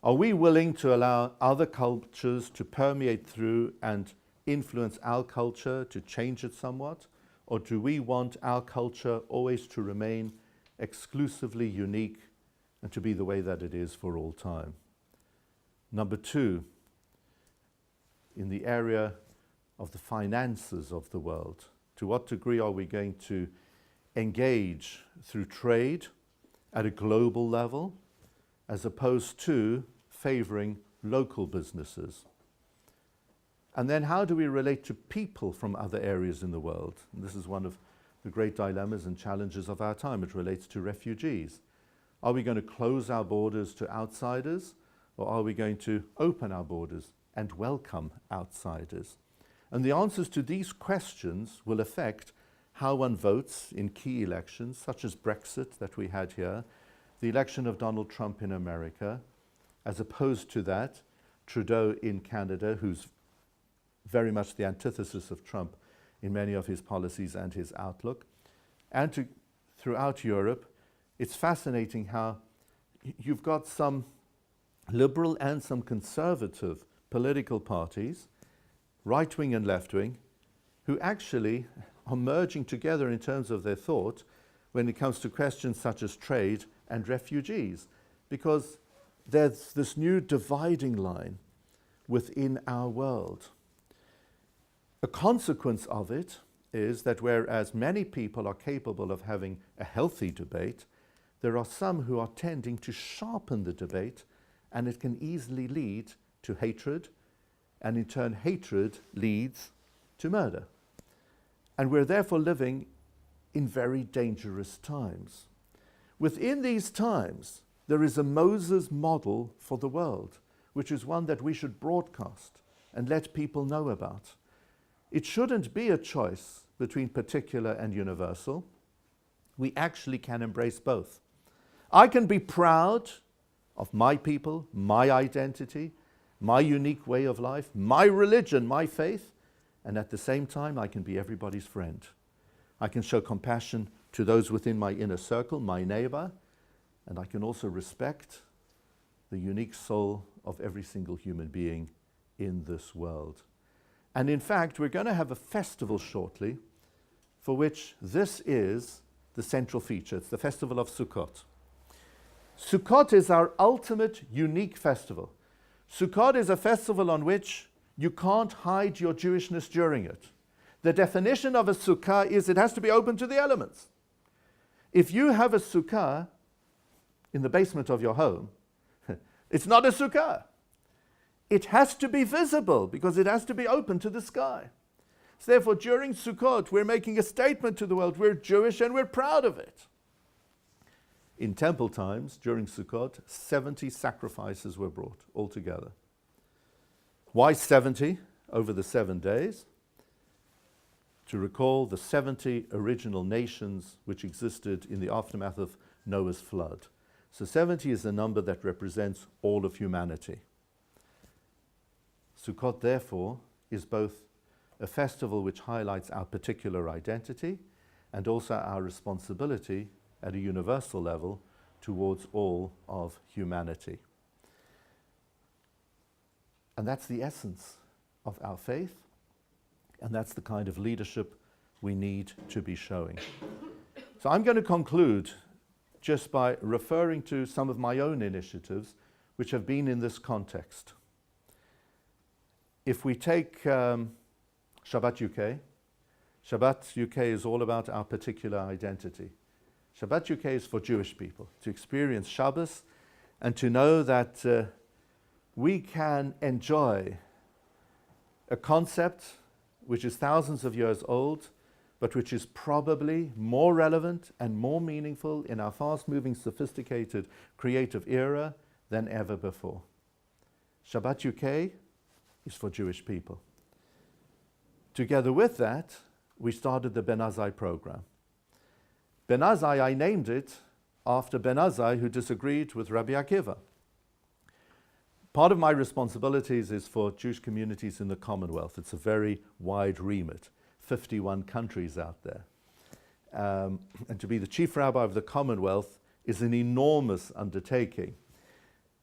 Are we willing to allow other cultures to permeate through and influence our culture, to change it somewhat? Or do we want our culture always to remain exclusively unique and to be the way that it is for all time? Number two, in the area of the finances of the world, to what degree are we going to engage through trade at a global level as opposed to favoring local businesses? And then how do we relate to people from other areas in the world? And this is one of the great dilemmas and challenges of our time. It relates to refugees. Are we going to close our borders to outsiders, or are we going to open our borders and welcome outsiders? And the answers to these questions will affect how one votes in key elections, such as Brexit that we had here, the election of Donald Trump in America, as opposed to that, Trudeau in Canada, who's very much the antithesis of Trump in many of his policies and his outlook. And throughout Europe, it's fascinating how you've got some liberal and some conservative political parties, right-wing and left-wing, who actually are merging together in terms of their thought when it comes to questions such as trade and refugees, because there's this new dividing line within our world. A consequence of it is that whereas many people are capable of having a healthy debate, there are some who are tending to sharpen the debate, and it can easily lead to hatred, and in turn hatred leads to murder. And we're therefore living in very dangerous times. Within these times, there is a Moses model for the world, which is one that we should broadcast and let people know about. It shouldn't be a choice between particular and universal. We actually can embrace both. I can be proud of my people, my identity, my unique way of life, my religion, my faith, and at the same time I can be everybody's friend. I can show compassion to those within my inner circle, my neighbor, and I can also respect the unique soul of every single human being in this world. And in fact, we're going to have a festival shortly for which this is the central feature. It's the festival of Sukkot. Sukkot is our ultimate unique festival. Sukkot is a festival on which you can't hide your Jewishness during it. The definition of a sukkah is it has to be open to the elements. If you have a sukkah in the basement of your home, it's not a sukkah. It has to be visible because it has to be open to the sky. So therefore, during Sukkot, we're making a statement to the world. We're Jewish and we're proud of it. In temple times, during Sukkot, 70 sacrifices were brought altogether. Why 70 over the 7 days? To recall the 70 original nations which existed in the aftermath of Noah's flood. So 70 is a number that represents all of humanity. Sukkot, therefore, is both a festival which highlights our particular identity and also our responsibility at a universal level towards all of humanity. And that's the essence of our faith, and that's the kind of leadership we need to be showing. So I'm going to conclude just by referring to some of my own initiatives which have been in this context. If we take Shabbat UK, Shabbat UK is all about our particular identity. Shabbat UK is for Jewish people, to experience Shabbos and to know that we can enjoy a concept which is thousands of years old, but which is probably more relevant and more meaningful in our fast-moving, sophisticated, creative era than ever before. Shabbat UK is for Jewish people. Together with that, we started the Ben Azai program. Ben Azai, I named it after Ben Azai, who disagreed with Rabbi Akiva. Part of my responsibilities is for Jewish communities in the Commonwealth. It's a very wide remit, 51 countries out there. And to be the chief rabbi of the Commonwealth is an enormous undertaking.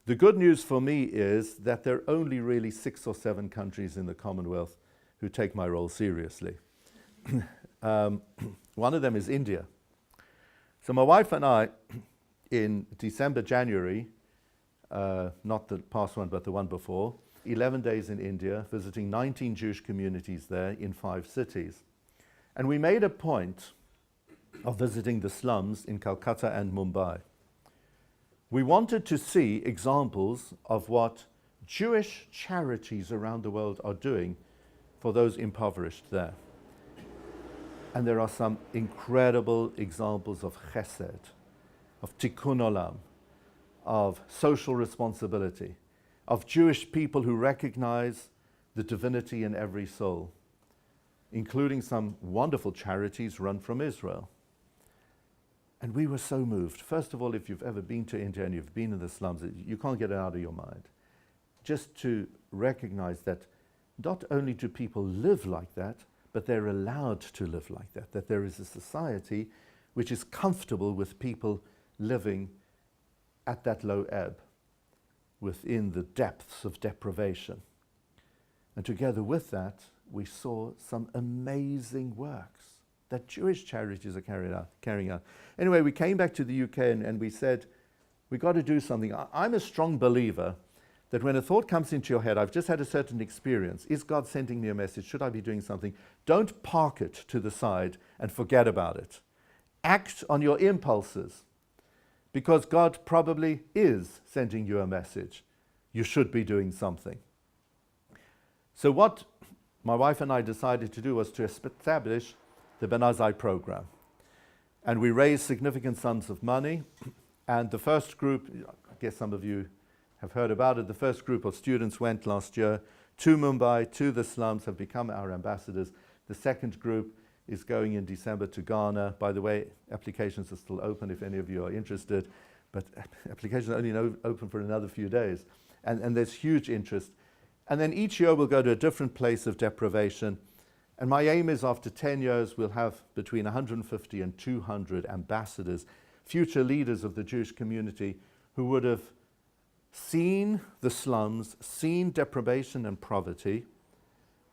The good news for me is that there are only really 6 or 7 countries in the Commonwealth who take my role seriously. One of them is India. So my wife and I, in December, January, not the past one, but the one before, 11 days in India, visiting 19 Jewish communities there in 5 cities. And we made a point of visiting the slums in Calcutta and Mumbai. We wanted to see examples of what Jewish charities around the world are doing for those impoverished there. And there are some incredible examples of chesed, of tikkun olam, of social responsibility, of Jewish people who recognize the divinity in every soul. including some wonderful charities run from Israel. And we were so moved. First of all, if you've ever been to India and you've been in the slums, you can't get it out of your mind. Just to recognize that not only do people live like that, but they're allowed to live like that, that there is a society which is comfortable with people living at that low ebb, within the depths of deprivation. And together with that, we saw some amazing works that Jewish charities are carrying out. Anyway, we came back to the UK and we said, we've got to do something. I'm a strong believer that when a thought comes into your head, I've just had a certain experience, is God sending me a message? Should I be doing something? Don't park it to the side and forget about it. Act on your impulses, because God probably is sending you a message. You should be doing something. So what my wife and I decided to do was to establish the Benazai program. And we raised significant sums of money. And the first group, I guess some of you have heard about it, the first group of students went last year to Mumbai, to the slums, have become our ambassadors. The second group is going in December to Ghana. By the way, applications are still open if any of you are interested, but applications are only open for another few days. And there's huge interest. And then each year we'll go to a different place of deprivation. And my aim is after 10 years, we'll have between 150 and 200 ambassadors, future leaders of the Jewish community who would have seen the slums, seen deprivation and poverty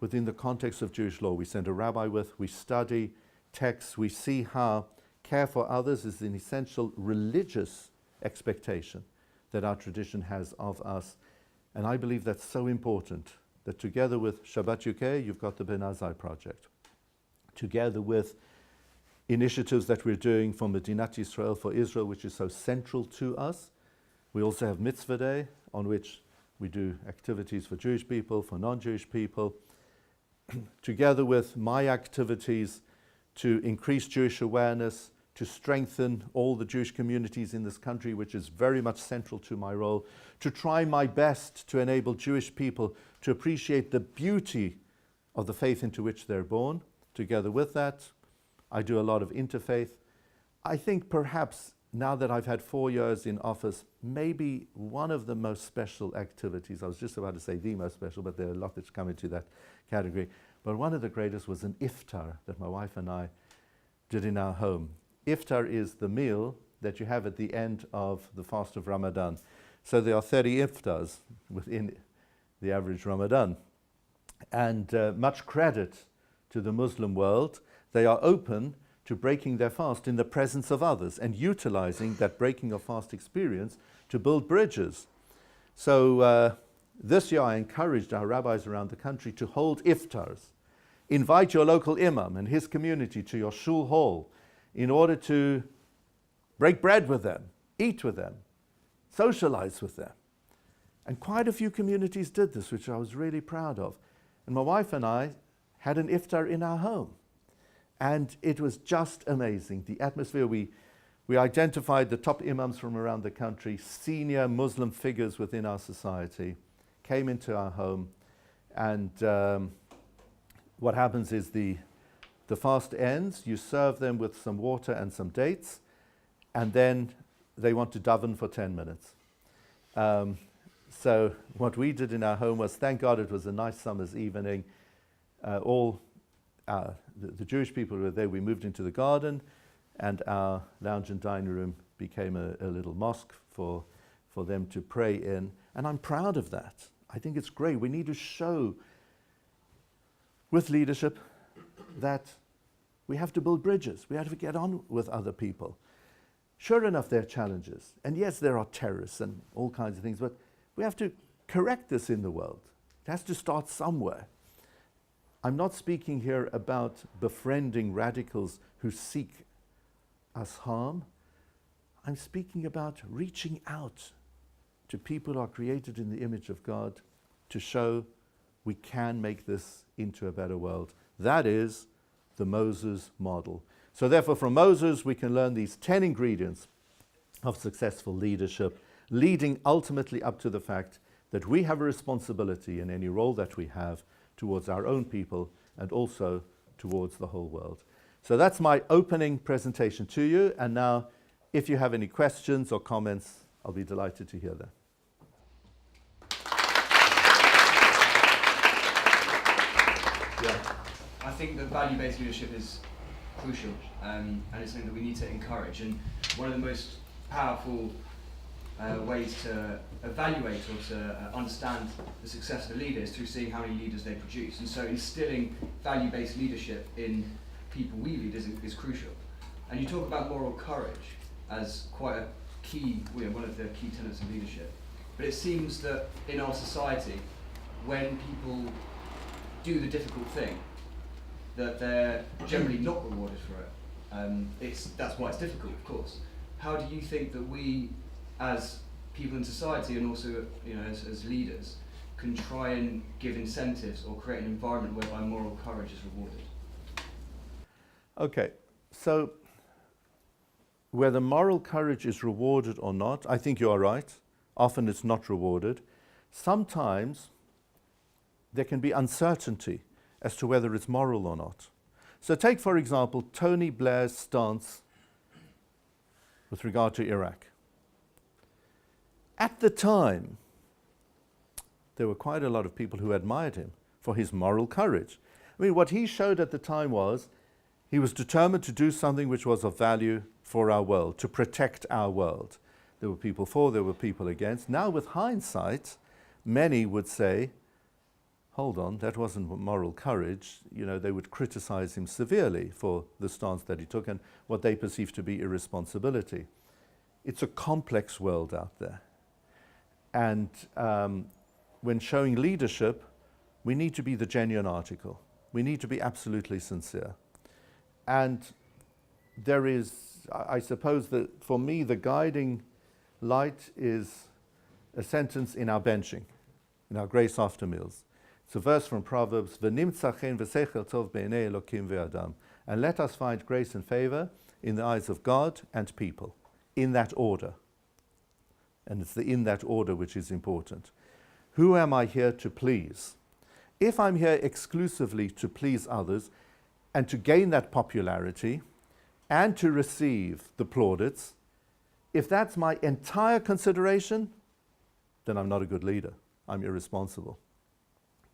within the context of Jewish law. We send a rabbi with, we study texts, we see how care for others is an essential religious expectation that our tradition has of us. And I believe that's so important that together with Shabbat UK, you've got the Benazai project. Together with initiatives that we're doing for Medinat Yisrael, for Israel, which is so central to us. We also have Mitzvah Day, on which we do activities for Jewish people, for non-Jewish people. Together with my activities to increase Jewish awareness, to strengthen all the Jewish communities in this country, which is very much central to my role, to try my best to enable Jewish people to appreciate the beauty of the faith into which they're born. Together with that, I do a lot of interfaith. I think perhaps now that I've had 4 years in office, maybe one of the most special activities, I was just about to say the most special, but there are a lot that come into that category, but one of the greatest was an iftar that my wife and I did in our home. Iftar is the meal that you have at the end of the fast of Ramadan. So there are 30 iftars within the average Ramadan. And much credit to the Muslim world. They are open to breaking their fast in the presence of others and utilizing that breaking of fast experience to build bridges. So this year I encouraged our rabbis around the country to hold iftars. Invite your local imam and his community to your shul hall in order to break bread with them, eat with them, socialize with them. And quite a few communities did this, which I was really proud of. And my wife and I had an iftar in our home. And it was just amazing. The atmosphere, we identified the top imams from around the country, senior Muslim figures within our society, came into our home. And what happens is the fast ends, you serve them with some water and some dates, and then they want to daven for 10 minutes. So what we did in our home was, thank God it was a nice summer's evening. The Jewish people were there. We moved into the garden, and our lounge and dining room became a little mosque for them to pray in. And I'm proud of that. I think it's great. We need to show with leadership that we have to build bridges. We have to get on with other people. Sure enough, there are challenges. And yes, there are terrorists and all kinds of things, but we have to correct this in the world. It has to start somewhere. I'm not speaking here about befriending radicals who seek us harm. I'm speaking about reaching out to people who are created in the image of God to show we can make this into a better world. That is the Moses model. So therefore, from Moses, we can learn these 10 ingredients of successful leadership, leading ultimately up to the fact that we have a responsibility in any role that we have towards our own people and also towards the whole world. So that's my opening presentation to you. And now, if you have any questions or comments, I'll be delighted to hear them. Yeah, I think that value-based leadership is crucial, and it's something that we need to encourage. And one of the most powerful ways to evaluate or to understand the success of a leader is through seeing how many leaders they produce. And so instilling value-based leadership in people we lead is crucial. And you talk about moral courage as quite a key, one of the key tenets of leadership. But it seems that in our society, when people do the difficult thing, that they're generally not rewarded for it. That's why it's difficult, of course. How do you think that we, as people in society and also as leaders, can try and give incentives or create an environment whereby moral courage is rewarded? Okay, so whether moral courage is rewarded or not, I think you are right. Often it's not rewarded. Sometimes there can be uncertainty as to whether it's moral or not. So take, for example, Tony Blair's stance with regard to Iraq. At the time, there were quite a lot of people who admired him for his moral courage. I mean, what he showed at the time was he was determined to do something which was of value for our world, to protect our world. There were people for, there were people against. Now, with hindsight, many would say, hold on, that wasn't moral courage. They would criticize him severely for the stance that he took and what they perceived to be irresponsibility. It's a complex world out there. And when showing leadership, we need to be the genuine article. We need to be absolutely sincere. And there is, I suppose that for me, the guiding light is a sentence in our benching, in our grace after meals. It's a verse from Proverbs, "V'nimtzachen v'sechel tov b'nei Elokim ve'adam." And let us find grace and favor in the eyes of God and people, in that order. And it's in that order which is important. Who am I here to please? If I'm here exclusively to please others and to gain that popularity and to receive the plaudits, if that's my entire consideration, then I'm not a good leader. I'm irresponsible.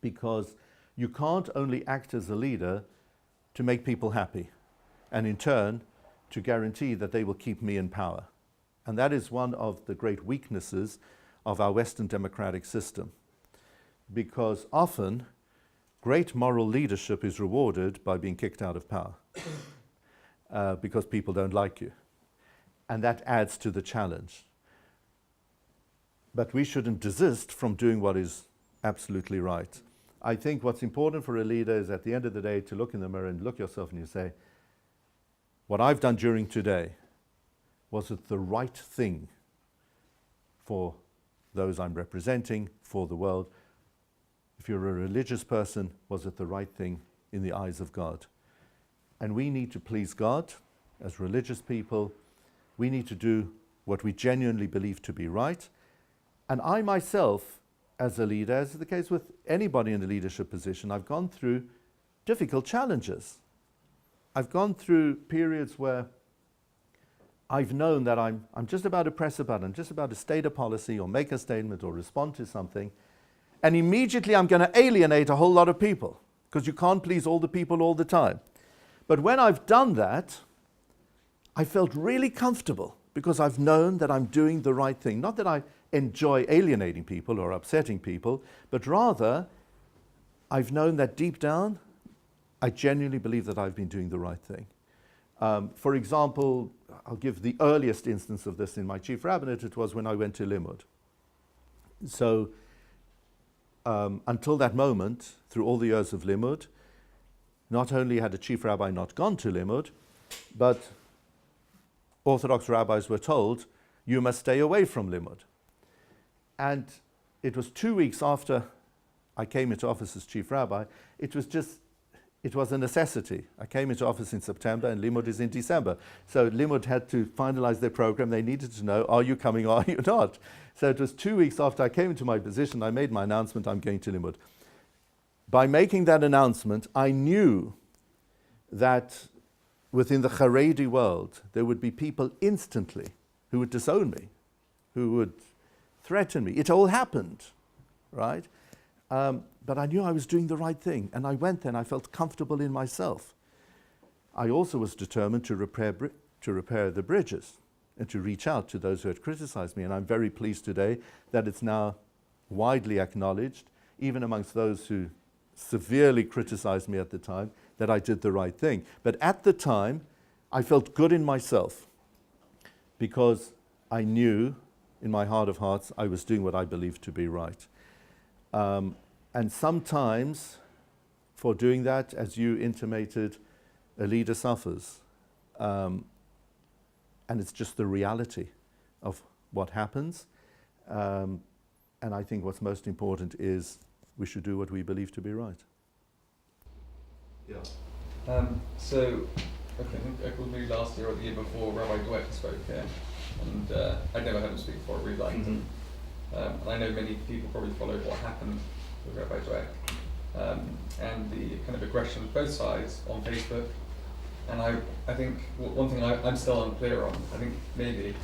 Because you can't only act as a leader to make people happy and in turn to guarantee that they will keep me in power. And that is one of the great weaknesses of our Western democratic system. Because often, great moral leadership is rewarded by being kicked out of power because people don't like you. And that adds to the challenge. But we shouldn't desist from doing what is absolutely right. I think what's important for a leader is at the end of the day to look in the mirror and look yourself and you say, what I've done during today, was it the right thing for those I'm representing, for the world? If you're a religious person, was it the right thing in the eyes of God? And we need to please God as religious people. We need to do what we genuinely believe to be right. And I myself, as a leader, as is the case with anybody in a leadership position, I've gone through difficult challenges. I've gone through periods where I've known that I'm just about to press a button, just about to state a policy or make a statement or respond to something, and immediately I'm going to alienate a whole lot of people, because you can't please all the people all the time. But when I've done that, I felt really comfortable, because I've known that I'm doing the right thing. Not that I enjoy alienating people or upsetting people, but rather I've known that deep down, I genuinely believe that I've been doing the right thing. For example, I'll give the earliest instance of this in my chief rabbinate. It was when I went to Limud. So until that moment, through all the years of Limud, not only had a chief rabbi not gone to Limud, but Orthodox rabbis were told, you must stay away from Limud. And it was 2 weeks after I came into office as chief rabbi, it was a necessity. I came into office in September and Limud is in December. So Limud had to finalize their program. They needed to know, are you coming or are you not? So it was 2 weeks after I came into my position, I made my announcement, I'm going to Limud. By making that announcement, I knew that within the Haredi world, there would be people instantly who would disown me, who would threaten me. It all happened, right? But I knew I was doing the right thing, and I went there and I felt comfortable in myself. I also was determined to repair the bridges and to reach out to those who had criticized me. And I'm very pleased today that it's now widely acknowledged, even amongst those who severely criticized me at the time, that I did the right thing. But at the time, I felt good in myself because I knew in my heart of hearts I was doing what I believed to be right. And sometimes for doing that, as you intimated, a leader suffers. And it's just the reality of what happens. And I think what's most important is we should do what we believe to be right. Yeah. So, okay, I think maybe last year or the year before, Rabbi Dweck spoke here, and I'd never heard him speak before. I really liked him. And I know many people probably followed what happened with Rabbi Dweck and the kind of aggression of both sides on Facebook. And I think one thing I'm still unclear on, I think maybe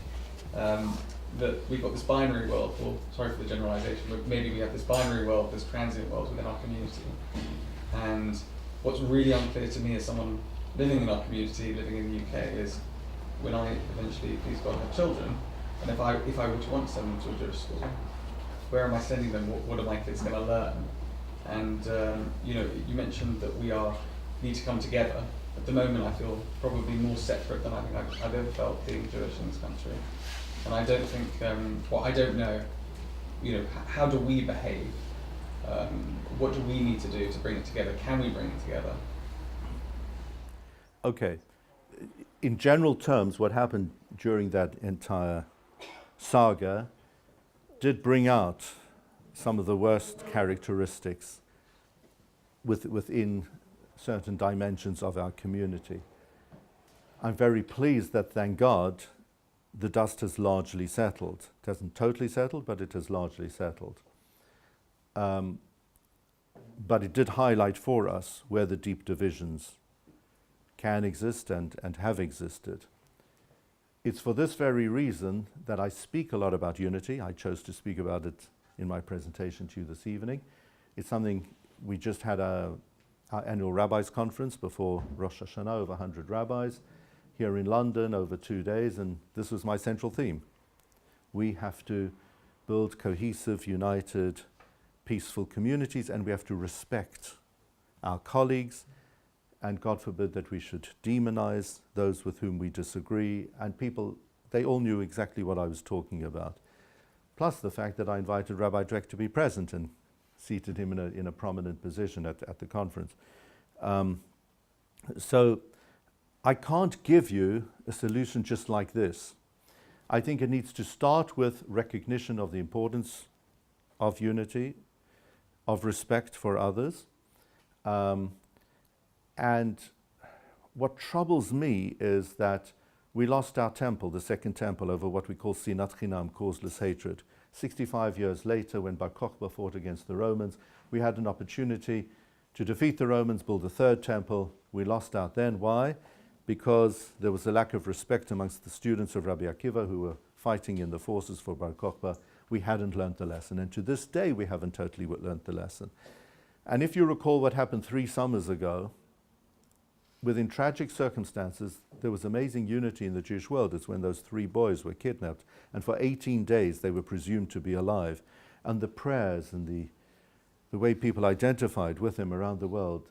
that we've got this binary world, well, sorry for the generalization, but maybe we have this binary world, this transient world within our community. And what's really unclear to me as someone living in our community, living in the UK, is when I eventually, please God, have children, and if I were to want to send them to a Jewish school, where am I sending them? What are my kids going to learn? And you mentioned that we need to come together. At the moment, I feel probably more separate than I think I've ever felt being Jewish in this country. And I don't think, I don't know, how do we behave? What do we need to do to bring it together? Can we bring it together? Okay. In general terms, what happened during that entire saga did bring out some of the worst characteristics within certain dimensions of our community. I'm very pleased that, thank God, the dust has largely settled. It hasn't totally settled, but it has largely settled. But it did highlight for us where the deep divisions can exist and have existed. It's for this very reason that I speak a lot about unity. I chose to speak about it in my presentation to you this evening. It's something we just had our annual rabbis conference before Rosh Hashanah, over 100 rabbis here in London over 2 days, and this was my central theme. We have to build cohesive, united, peaceful communities, and we have to respect our colleagues, and God forbid that we should demonize those with whom we disagree. And people, they all knew exactly what I was talking about. Plus the fact that I invited Rabbi Dweck to be present and seated him in a prominent position at the conference. So I can't give you a solution just like this. I think it needs to start with recognition of the importance of unity, of respect for others. And what troubles me is that we lost our temple, the second temple, over what we call sinat chinam, causeless hatred. 65 years later, when Bar Kokhba fought against the Romans, we had an opportunity to defeat the Romans, build a third temple. We lost out then. Why? Because there was a lack of respect amongst the students of Rabbi Akiva who were fighting in the forces for Bar Kokhba. We hadn't learned the lesson, and to this day we haven't totally learned the lesson. And if you recall what happened 3 summers ago, within tragic circumstances, there was amazing unity in the Jewish world. It's when those 3 boys were kidnapped, and for 18 days they were presumed to be alive. And the prayers and the way people identified with them around the world,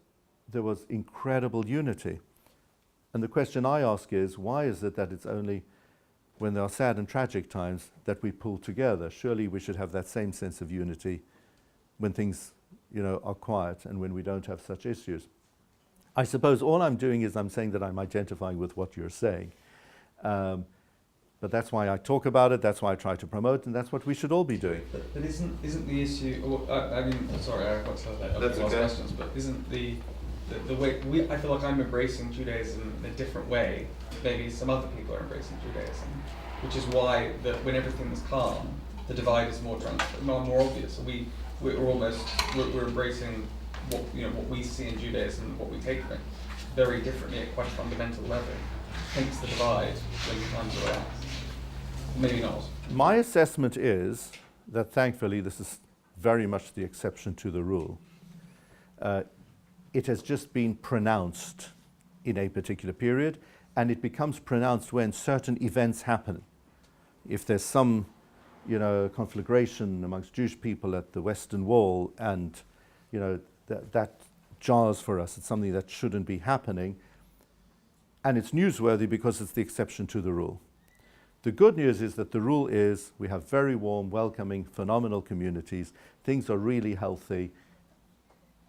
there was incredible unity. And the question I ask is, why is it that it's only when there are sad and tragic times that we pull together? Surely we should have that same sense of unity when things, are quiet and when we don't have such issues. I suppose all I'm doing is I'm saying that I'm identifying with what you're saying. But that's why I talk about it, that's why I try to promote, and that's what we should all be doing. But isn't the issue, sorry, I got to have that That's okay. questions, but isn't the way, I feel like I'm embracing Judaism in a different way, maybe some other people are embracing Judaism, which is why when everything is calm, the divide is more obvious. So we're embracing what we see in Judaism, what we take from it. very differently at quite a fundamental level. Hence the divide when times are relaxed. Maybe not. My assessment is that thankfully this is very much the exception to the rule. It has just been pronounced in a particular period, and it becomes pronounced when certain events happen. If there's some, conflagration amongst Jewish people at the Western Wall, and that jars for us. It's something that shouldn't be happening, and it's newsworthy because it's the exception to the rule. The good news is that the rule is we have very warm, welcoming, phenomenal communities. Things are really healthy.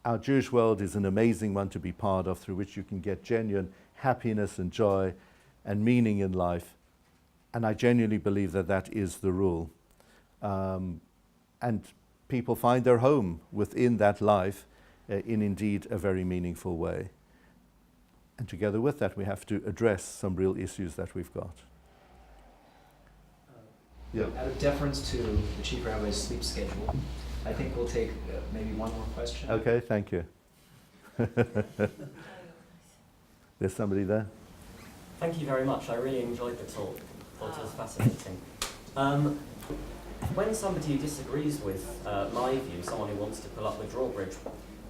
Our Jewish world is an amazing one to be part of, through which you can get genuine happiness and joy and meaning in life. And I genuinely believe that that is the rule. And people find their home within that life in indeed a very meaningful way. And together with that, we have to address some real issues that we've got. Yeah. Out of deference to the Chief Rabbi's sleep schedule, I think we'll take maybe one more question. Okay, thank you. There's somebody there. Thank you very much. I really enjoyed the talk. Thought it was fascinating. When somebody disagrees with my view, someone who wants to pull up the drawbridge,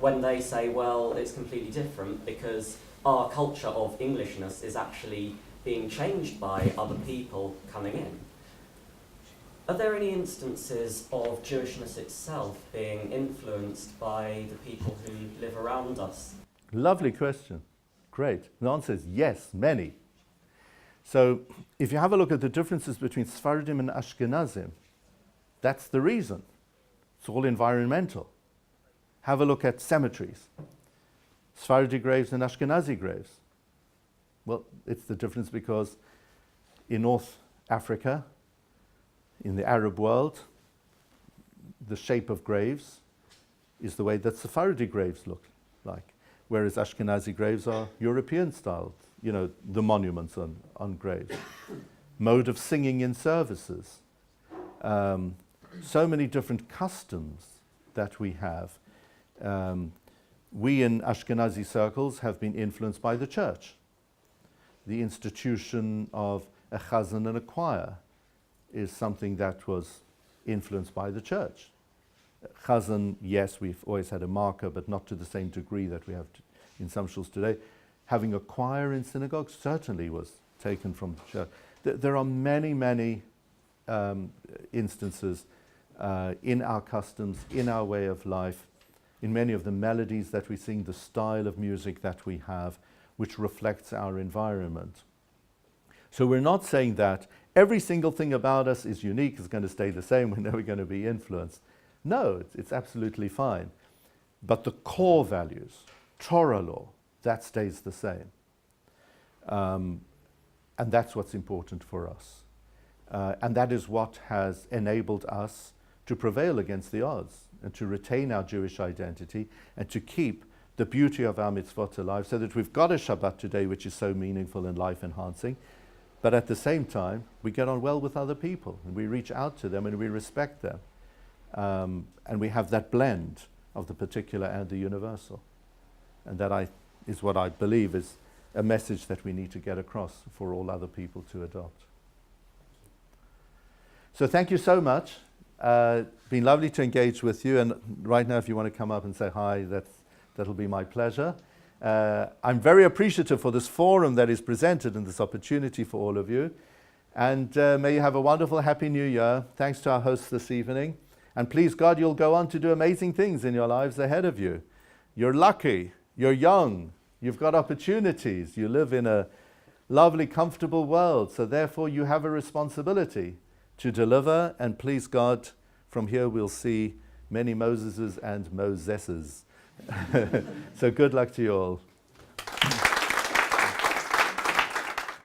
when they say, well, it's completely different because our culture of Englishness is actually being changed by other people coming in. Are there any instances of Jewishness itself being influenced by the people who live around us? Lovely question. Great. The answer is yes, many. So if you have a look at the differences between Sephardim and Ashkenazim, that's the reason. It's all environmental. Have a look at cemeteries. Sephardi graves and Ashkenazi graves. Well, it's the difference because in North Africa, in the Arab world, the shape of graves is the way that Sephardi graves look like, whereas Ashkenazi graves are European style, the monuments on graves. Mode of singing in services. So many different customs that we have. We in Ashkenazi circles have been influenced by the church. The institution of a chazan and a choir is something that was influenced by the church. Chazan, yes, we've always had a marker, but not to the same degree that we have in some shuls today. Having a choir in synagogues certainly was taken from the church. There are many, many instances in our customs, in our way of life, in many of the melodies that we sing, the style of music that we have, which reflects our environment. So we're not saying that every single thing about us is unique, is going to stay the same, we're never going to be influenced. No, it's absolutely fine. But the core values, Torah law, that stays the same. And that's what's important for us. And that is what has enabled us to prevail against the odds and to retain our Jewish identity and to keep the beauty of our mitzvot alive, so that we've got a Shabbat today which is so meaningful and life-enhancing, but at the same time we get on well with other people and we reach out to them and we respect them. And we have that blend of the particular and the universal. And that is what I believe is a message that we need to get across for all other people to adopt. So thank you so much. Been lovely to engage with you, and right now if you want to come up and say hi, that'll be my pleasure. I'm very appreciative for this forum that is presented and this opportunity for all of you. And may you have a wonderful, happy new year. Thanks to our hosts this evening. And please God, you'll go on to do amazing things in your lives ahead of you. You're lucky, you're young, you've got opportunities, you live in a lovely, comfortable world. So therefore you have a responsibility to deliver, and please God, from here we'll see many Moseses and Moseses. So good luck to you all.